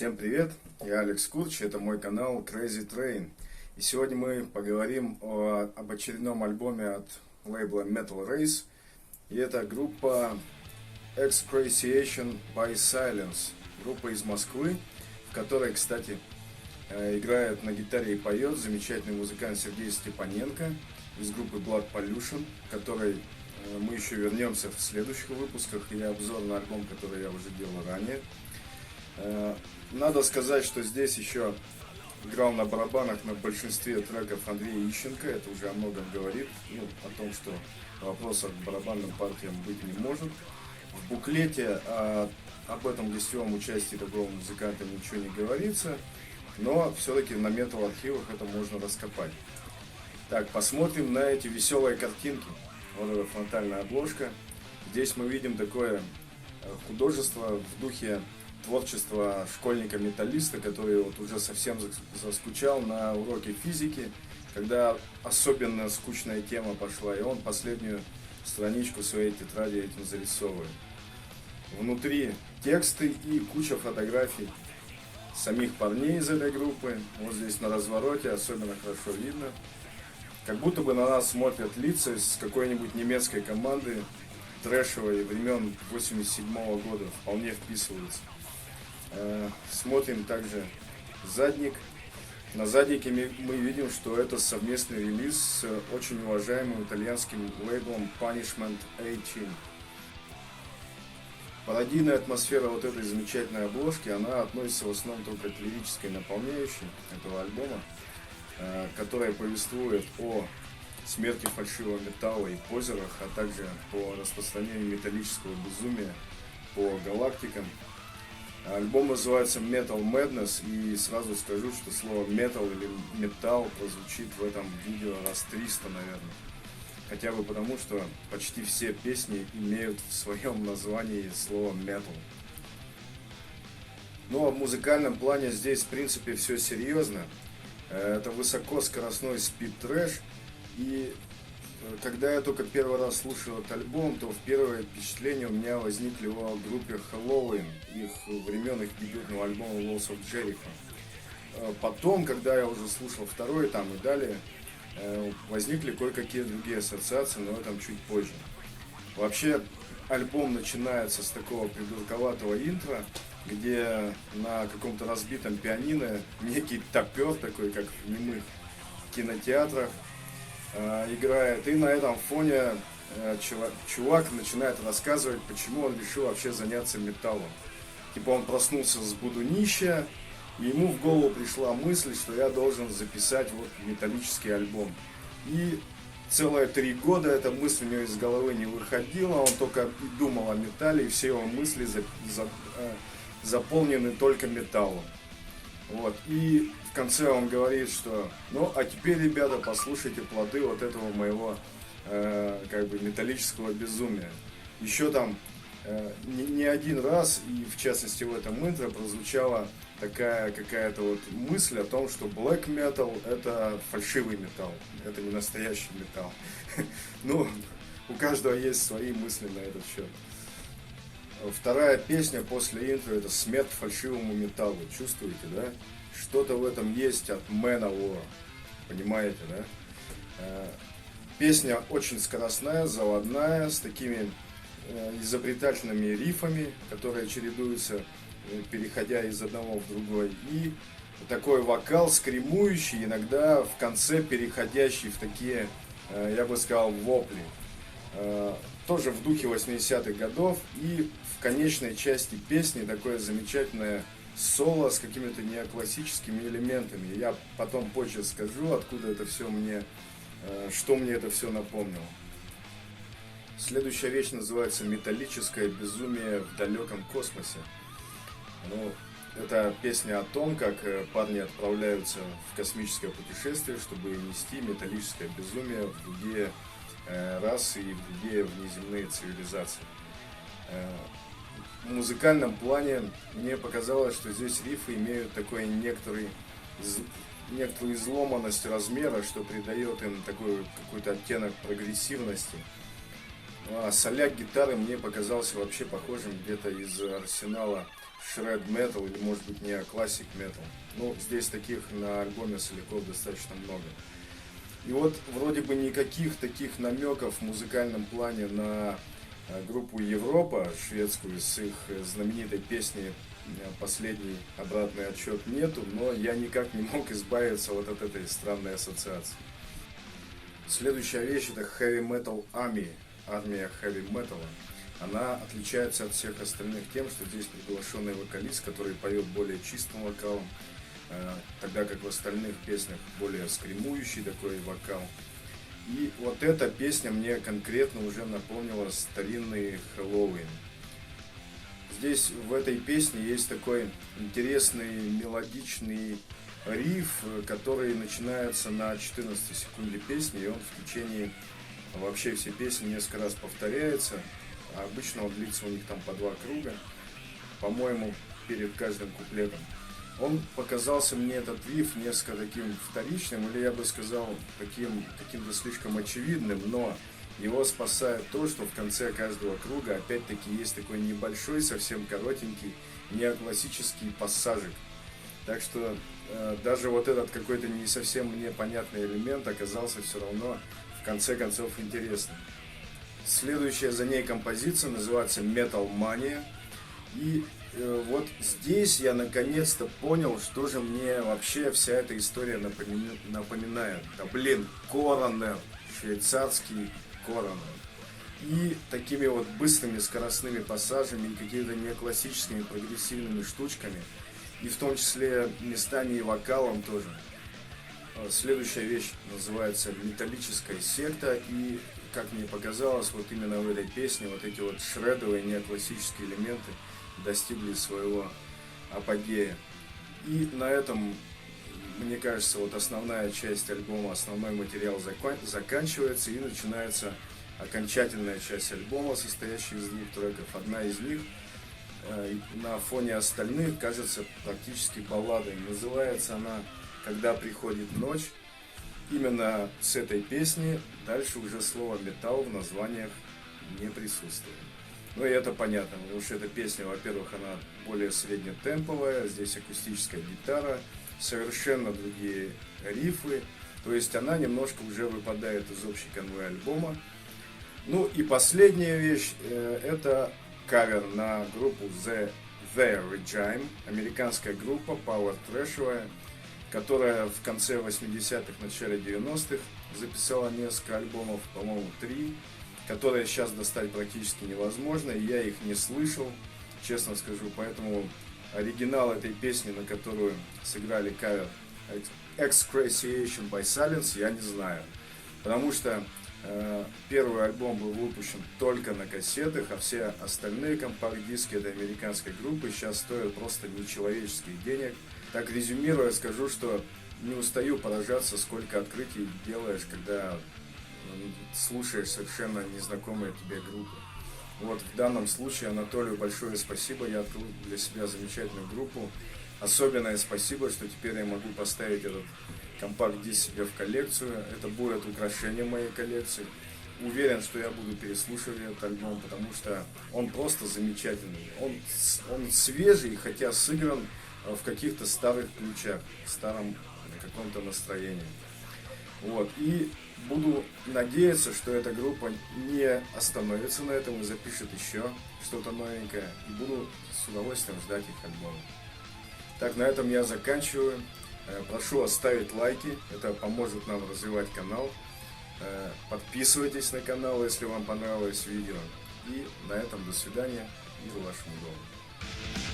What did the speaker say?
Всем привет, я Алекс Курч, это мой канал Crazy Train. И сегодня мы поговорим об очередном альбоме от лейбла Metal Race. И это группа Excruciation by Silence, группа из Москвы, в которой, кстати, играет на гитаре и поет замечательный музыкант Сергей Степаненко из группы Blood Pollution, которой мы еще вернемся в следующих выпусках, и обзор на альбом, который я уже делал ранее. Надо сказать, что здесь еще играл на барабанах на большинстве треков Андрей Ищенко. Это уже о многом говорит, о том, что вопросов к барабанным партиям быть не может. В буклете об этом гостевом участии такого музыканта ничего не говорится, но все-таки на метал-архивах это можно раскопать. Так, посмотрим на эти веселые картинки. Вот эта фронтальная обложка. Здесь мы видим такое художество в духе творчества школьника-металлиста, который вот уже совсем заскучал на уроке физики, когда особенно скучная тема пошла, и он последнюю страничку своей тетради этим зарисовывает. Внутри тексты и куча фотографий самих парней из этой группы. Вот здесь на развороте особенно хорошо видно. Как будто бы на нас смотрят лица из какой-нибудь немецкой команды трэшевой времен 87 года, вполне вписываются. Смотрим также задник. На заднике мы видим, что это совместный релиз с очень уважаемым итальянским лейблом Punishment 18. Пародийная атмосфера вот этой замечательной обложки, она относится в основном только к лирической наполняющей этого альбома, которая повествует о смерти фальшивого металла и позерах, а также по распространению металлического безумия по галактикам. Альбом называется Metal Madness, и сразу скажу, что слово metal или металл прозвучит в этом видео раз 300, наверное. Хотя бы потому, что почти все песни имеют в своем названии слово metal. Ну а в музыкальном плане здесь в принципе все серьезно. Это высокоскоростной спид-трэш, и когда я только первый раз слушал этот альбом, то в первое впечатление у меня возникли о группе Helloween, их времен их дебютного альбома Walls of Jericho. Потом, когда я уже слушал второй там и далее, возникли кое-какие другие ассоциации, но этом чуть позже. Вообще, альбом начинается с такого придурковатого интро, где на каком-то разбитом пианино некий топер, такой как в немых кинотеатрах, играет, и на этом фоне чувак начинает рассказывать, почему он решил вообще заняться металлом. Типа он проснулся с будунища, и ему в голову пришла мысль, что я должен записать вот металлический альбом. И целые 3 года эта мысль у него из головы не выходила, он только и думал о металле, и все его мысли заполнены только металлом. Вот. И в конце он говорит, что ну а теперь, ребята, послушайте плоды вот этого моего металлического безумия. Еще там не один раз, и в частности в этом интро прозвучала такая какая-то вот мысль о том, что black metal это фальшивый металл, это не настоящий металл. Ну, у каждого есть свои мысли на этот счет. Вторая песня после интро — это «Смерть фальшивому металлу». Чувствуете, да? Что-то в этом есть от Manowar. Понимаете, да? Песня очень скоростная, заводная, с такими изобретательными рифами, которые чередуются, переходя из одного в другой. И такой вокал скремующий, иногда в конце переходящий в такие, я бы сказал, вопли. Тоже в духе 80-х годов. И в конечной части песни такое замечательное соло с какими-то неоклассическими элементами. Я потом позже скажу, откуда это все мне, что мне это все напомнило. Следующая вещь называется «Металлическое безумие в далеком космосе». Ну, это песня о том, как парни отправляются в космическое путешествие, чтобы нести металлическое безумие в другие расы и в другие внеземные цивилизации. В музыкальном плане мне показалось, что здесь рифы имеют такой некоторую изломанность размера, что придает им такой какой-то оттенок прогрессивности. А соляк гитары мне показался вообще похожим где-то из арсенала shred metal или может быть неоклассик metal. Но здесь таких на альбоме Соляков достаточно много. И вот вроде бы никаких таких намеков в музыкальном плане на группу Европа, шведскую, с их знаменитой песней «Последний обратный отсчет» нету, но я никак не мог избавиться вот от этой странной ассоциации. Следующая вещь — это Heavy Metal Army, армия Heavy Metal. Она отличается от всех остальных тем, что здесь приглашенный вокалист, который поет более чистым вокалом, тогда как в остальных песнях более скримующий такой вокал. И вот эта песня мне конкретно уже напомнила старинный Хэллоуин. Здесь в этой песне есть такой интересный мелодичный риф, который начинается на 14 секунде песни, и он в течение вообще всей песни несколько раз повторяется. А обычно он длится у них там по 2 круга, по-моему, перед каждым куплетом. Он показался мне, этот риф, несколько таким вторичным, или я бы сказал, каким-то слишком очевидным, но его спасает то, что в конце каждого круга опять-таки есть такой небольшой, совсем коротенький, неоклассический пассажик. Так что даже вот этот какой-то не совсем мне понятный элемент оказался все равно в конце концов интересным. Следующая за ней композиция называется Metal Mania. И вот здесь я наконец-то понял, что же мне вообще вся эта история напоминает. Да блин, Коронер, швейцарский Коронер. И такими вот быстрыми скоростными пассажами и какими-то неклассическими прогрессивными штучками. И в том числе местами и вокалом тоже. Следующая вещь называется «Металлическая секта». И, как мне показалось, вот именно в этой песне вот эти вот шредовые неоклассические элементы достигли своего апогея. И на этом, мне кажется, вот основная часть альбома, основной материал заканчивается, и начинается окончательная часть альбома, состоящая из 2 треков. Одна из них на фоне остальных кажется практически балладой. Называется она «Когда приходит ночь». Именно с этой песни дальше уже слово «металл» в названиях не присутствует. Ну и это понятно, потому что эта песня, во-первых, она более среднетемповая, здесь акустическая гитара, совершенно другие рифы, то есть она немножко уже выпадает из общей канвы альбома. Ну и последняя вещь, это кавер на группу The Regime, американская группа, пауэр-трэшевая, которая в конце 80-х, начале 90-х записала несколько альбомов, по-моему, 3, которые сейчас достать практически невозможно, и я их не слышал, честно скажу, поэтому оригинал этой песни, на которую сыграли кавер Excruciation by Silence, я не знаю, потому что первый альбом был выпущен только на кассетах, а все остальные компакт-диски этой американской группы сейчас стоят просто нечеловеческих денег. Так резюмируя, скажу, что не устаю поражаться, сколько открытий делаешь, когда слушаешь совершенно незнакомые тебе группы. Вот в данном случае Анатолию большое спасибо, я открыл для себя замечательную группу. Особенное спасибо, что теперь я могу поставить этот компакт-диск себе в коллекцию. Это будет украшение моей коллекции. Уверен, что я буду переслушивать этот альбом, потому что он просто замечательный. Он свежий, хотя сыгран в каких-то старых ключах, в старом каком-то настроении. Вот. И буду надеяться, что эта группа не остановится на этом и запишет еще что-то новенькое. И буду с удовольствием ждать их альбома. Так, на этом я заканчиваю. Прошу оставить лайки, это поможет нам развивать канал. Подписывайтесь на канал, если вам понравилось видео. И на этом до свидания, мир вашему дому.